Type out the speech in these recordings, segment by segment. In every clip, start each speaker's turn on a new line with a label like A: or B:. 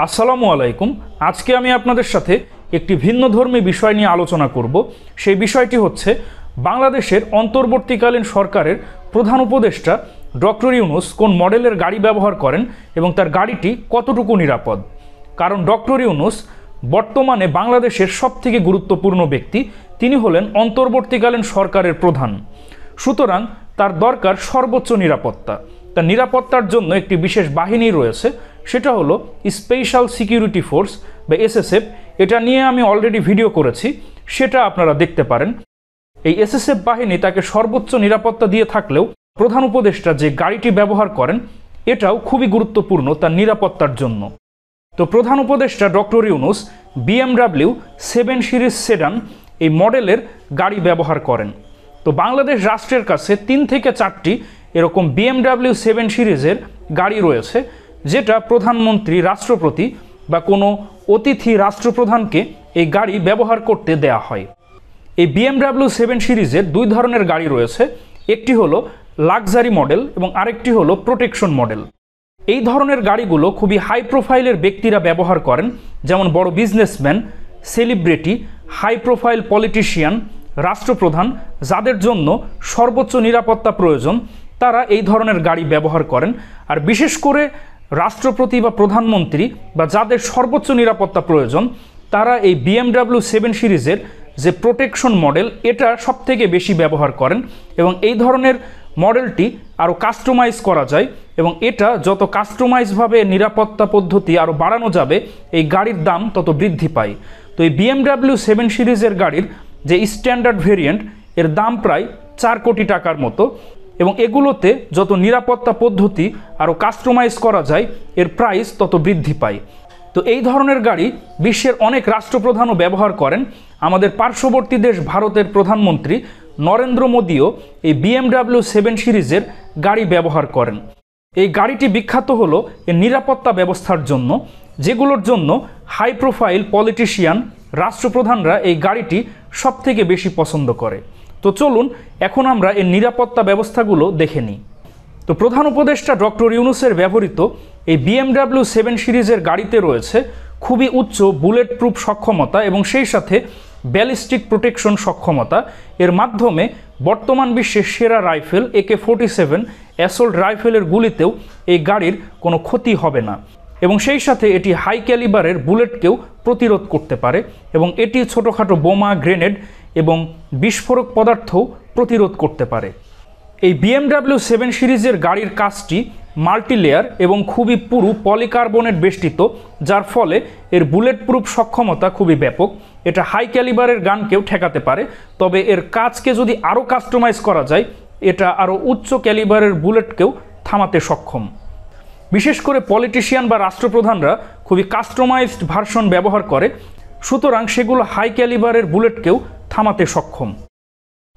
A: আসসালামু আলাইকুম। আজকে আমি আপনাদের সাথে একটি ভিন্নধর্মী বিষয় নিয়ে আলোচনা করব। সেই বিষয়টি হচ্ছে বাংলাদেশের অন্তর্বর্তীকালীন সরকারের প্রধান উপদেষ্টা ডক্টর ইউনূস কোন মডেলের গাড়ি ব্যবহার করেন এবং তার গাড়িটি কতটুকু নিরাপদ। কারণ ডক্টর ইউনূস বর্তমানে বাংলাদেশের সবথেকে গুরুত্বপূর্ণ ব্যক্তি। তিনি হলেন অন্তর্বর্তীকালীন সরকারের প্রধান, সুতরাং তার দরকার সর্বোচ্চ নিরাপত্তা। তার নিরাপত্তার জন্য একটি বিশেষ বাহিনী রয়েছে, সেটা হলো স্পেশাল সিকিউরিটি ফোর্স বা এসএসএফ। এটা নিয়ে আমি অলরেডি ভিডিও করেছি, সেটা আপনারা দেখতে পারেন। এই এসএসএফ বাহিনী তাকে সর্বোচ্চ নিরাপত্তা দিয়ে থাকলেও প্রধান উপদেষ্টা যে গাড়িটি ব্যবহার করেন এটাও খুবই গুরুত্বপূর্ণ তার নিরাপত্তার জন্য। তো প্রধান উপদেষ্টা doctor Yunus BMW 7 series sedan এই মডেলের গাড়ি ব্যবহার করেন। তো বাংলাদেশ রাষ্ট্রের কাছে 3 থেকে 4টি এরকম BMW 7 সিরিজের গাড়ি রয়েছে, যেটা প্রধানমন্ত্রী, রাষ্ট্রপতি বা কোনো অতিথি রাষ্ট্রপ্রধানকে এই গাড়ি ব্যবহার করতে দেয়া হয়। এই BMW 7 সিরিজের দুই ধরনের গাড়ি রয়েছে, একটি হলো লাক্সারি মডেল এবং আরেকটি হলো প্রোটেকশন মডেল। এই ধরনের গাড়িগুলো খুবই হাই প্রোফাইলের ব্যক্তিরা ব্যবহার করেন, যেমন বড় businessman, celebrity, high profile politician, রাষ্ট্রপ্রধান, যাদের জন্য সর্বোচ্চ নিরাপত্তা প্রয়োজন তারা এই ধরনের গাড়ি ব্যবহার করেন। আর বিশেষ করে রাষ্ট্রপতি বা প্রধানমন্ত্রী বা যাদের সর্বোচ্চ নিরাপত্তা প্রয়োজন তারা এই BMW 7 সিরিজের যে প্রোটেকশন মডেল এটা সবথেকে বেশি ব্যবহার করেন। এবং এই ধরনের মডেলটি আরও কাস্টমাইজ করা যায় এবং এটা যত কাস্টমাইজভাবে নিরাপত্তা পদ্ধতি আরও বাড়ানো যাবে এই গাড়ির দাম তত বৃদ্ধি পায়। তো এই BMW 7 সিরিজের গাড়ির যে স্ট্যান্ডার্ড ভেরিয়েন্ট এর দাম প্রায় 4 কোটি টাকার মতো, এবং এগুলোতে যত নিরাপত্তা পদ্ধতি আরও কাস্টমাইজ করা যায় এর প্রাইস তত বৃদ্ধি পায়। তো এই ধরনের গাড়ি বিশ্বের অনেক রাষ্ট্রপ্রধানও ব্যবহার করেন। আমাদের পার্শ্ববর্তী দেশ ভারতের প্রধানমন্ত্রী নরেন্দ্র মোদীও এই BMW 7 সিরিজের গাড়ি ব্যবহার করেন। এই গাড়িটি বিখ্যাত হলো এর নিরাপত্তা ব্যবস্থার জন্য, যেগুলোর জন্য হাই প্রোফাইল পলিটিশিয়ান, রাষ্ট্রপ্রধানরা এই গাড়িটি সবথেকে বেশি পছন্দ করে। তো চলুন এখন আমরা এর নিরাপত্তা ব্যবস্থাগুলো দেখে নিই। তো প্রধান উপদেষ্টা ডক্টর ইউনূসের ব্যবহৃত এই BMW 7 সিরিজের গাড়িতে রয়েছে খুবই উচ্চ বুলেট প্রুফ সক্ষমতা এবং সেই সাথে ব্যালিস্টিক প্রোটেকশন সক্ষমতা। এর মাধ্যমে বর্তমান বিশ্বের সেরা রাইফেল AK-47 অ্যাসল্ট রাইফেলের গুলিতেও এই গাড়ির কোনো ক্ষতি হবে না, এবং সেই সাথে এটি হাই ক্যালিবারের বুলেটকেও প্রতিরোধ করতে পারে এবং এটি ছোটোখাটো বোমা, গ্রেনেড এবং বিস্ফোরক পদার্থও প্রতিরোধ করতে পারে। এই BMW 7 সিরিজের গাড়ির কাজটি মাল্টিলেয়ার এবং খুবই পুরু পলিকার্বনেট বেষ্টিত, যার ফলে এর বুলেট প্রুফ সক্ষমতা খুবই ব্যাপক। এটা হাই ক্যালিবারের গানকেও ঠেকাতে পারে, তবে এর কাজকে যদি আরও কাস্টমাইজ করা যায় এটা আরও উচ্চ ক্যালিবারের বুলেটকেও থামাতে সক্ষম। বিশেষ করে পলিটিশিয়ান বা রাষ্ট্রপ্রধানরা খুবই কাস্টমাইজড ভার্সন ব্যবহার করে, সুতরাং সেগুলো হাই ক্যালিবারের বুলেটকেও থামাতে সক্ষম।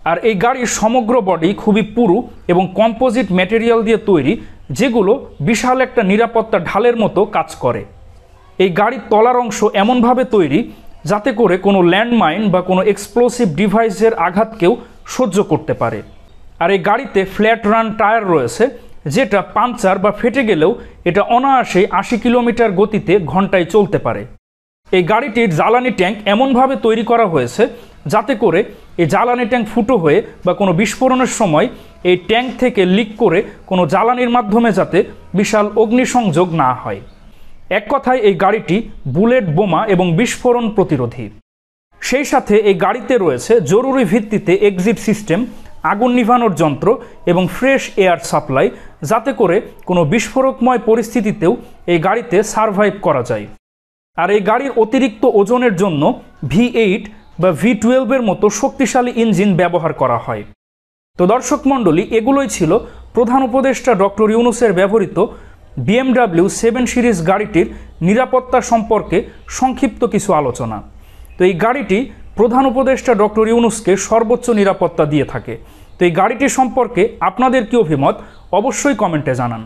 A: আর এই গাড়ির সমগ্র বডি খুবই পুরু এবং কম্পোজিট ম্যাটেরিয়াল দিয়ে তৈরি, যেগুলো বিশাল একটা নিরাপত্তা ঢালের মতো কাজ করে। এই গাড়ির তলার অংশ এমনভাবে তৈরি যাতে করে কোনো ল্যান্ডমাইন বা কোনো এক্সপ্লোসিভ ডিভাইসের আঘাতকেও সহ্য করতে পারে। আর এই গাড়িতে ফ্ল্যাট রান টায়ার রয়েছে, যেটা পাংচার বা ফেটে গেলেও এটা অনায়াসে 80 কিলোমিটার গতিতে ঘন্টায় চলতে পারে। এই গাড়িটির জ্বালানি ট্যাঙ্ক এমনভাবে তৈরি করা হয়েছে যাতে করে এই জ্বালানি ট্যাঙ্ক ফুটো হয়ে বা কোনো বিস্ফোরণের সময় এই ট্যাঙ্ক থেকে লিক করে কোনো জ্বালানির মাধ্যমে যাতে বিশাল অগ্নিসংযোগ না হয়। এক কথায় এই গাড়িটি বুলেট, বোমা এবং বিস্ফোরণ প্রতিরোধী। সেই সাথে এই গাড়িতে রয়েছে জরুরি ভিত্তিতে এক্সিট সিস্টেম, আগুন নিভানোর যন্ত্র এবং ফ্রেশ এয়ার সাপ্লাই, যাতে করে কোনো বিস্ফোরকময় পরিস্থিতিতেও এই গাড়িতে সারভাইভ করা যায়। আর এই গাড়ির অতিরিক্ত ওজনের জন্য V8 বা V12 এর মতো শক্তিশালী ইঞ্জিন ব্যবহার করা হয়। তো দর্শক মণ্ডলী, এগুলোই ছিল প্রধান উপদেষ্টা ডক্টর ইউনূসের ব্যবহৃত BMW 7 সিরিজ গাড়িটির নিরাপত্তা সম্পর্কে সংক্ষিপ্ত কিছু আলোচনা। তো এই গাড়িটি প্রধান উপদেষ্টা ডক্টর ইউনূসকে সর্বোচ্চ নিরাপত্তা দিয়ে থাকে। তো এই গাড়িটি সম্পর্কে আপনাদের কি অভিমত অবশ্যই কমেন্টে জানান।